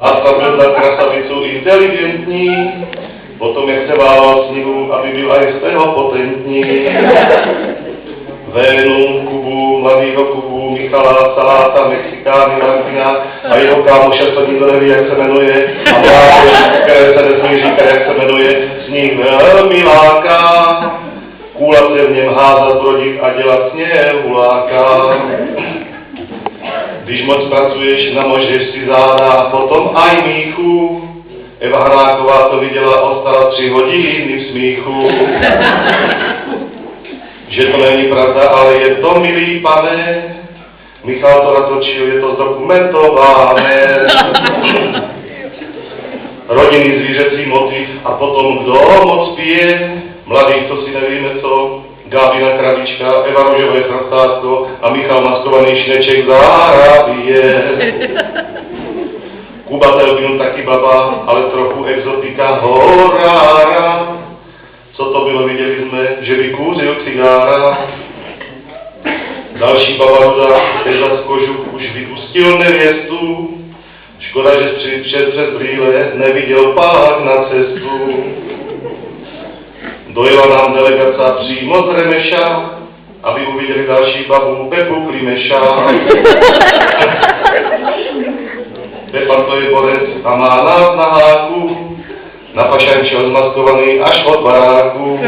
A stavil za krasavicu inteligentní, potom jak se bál snihu, aby byl aj z toho potentní. Vénu, Kubu, mladýho Kubu, Michala, Saláta, Mexikány, Martina a jeho kámoša, co nikdo neví, jak se jmenuje, a mládež, které se nesmí říkat, jak se jmenuje, s ním velmi láká. Kůla se v něm házat, brodit a dělat sněhuláka. Když moc pracuješ, namožeš si záda, potom aj míchu. Eva Hráková to viděla, ostala 3 hodiny v smíchu. Že to není pravda, ale je to, milý pane. Michal to natočil, je to zdokumentované. Rodinný zvířecí motiv a potom kdo moc pije? Mladých, to si nevíme co. Gábina Krabička, Eva Rožové chrastátko a Michal maskovaný Šneček zárábie. Kubatel byl taky baba, ale trochu exotika horára. Co to bylo, viděli jsme, že vykouřil cigára. Další baba Ruda, Teža z kožuch už vypustil nevěstu. Škoda, že přes brýle neviděl pák na cestu. Dojela nám delegace přímo z Remeša, aby uviděli další babu Pepu Klimeša. Pepa to je borec a má nás na háku, na pašem šel zmaskovaný až od baráku.